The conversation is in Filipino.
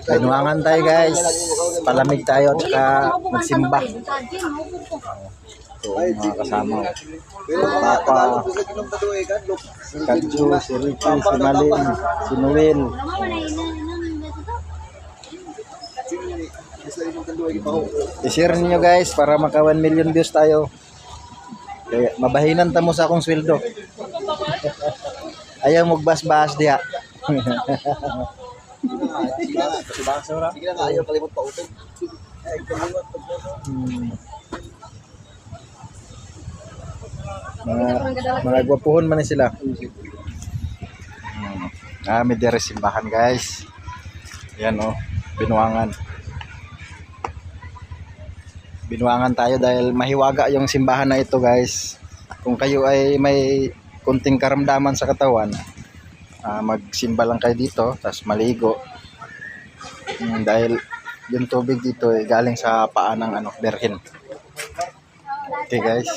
Binuangan tayo guys. Palamig tayo at saka magsimba. So, mga kasama. Papa, si Kadju, si Ricky, si Malin, si Noel. I-share niyo guys para maka 1 million views tayo. Kaya mabahinan ta mo sa akong sweldo. Ayaw magbas-bas diha. Mga gwapuhon man sila. May dire simbahan guys. Yan oh, binuangan. Binuangan tayo dahil mahiwaga yung simbahan na ito guys. Kung kayo ay may kunting karamdaman sa katawan, magsimba lang kayo dito, tapos maligo. Dahil yung tubig dito ay galing sa paa ng Berhen. Okay guys.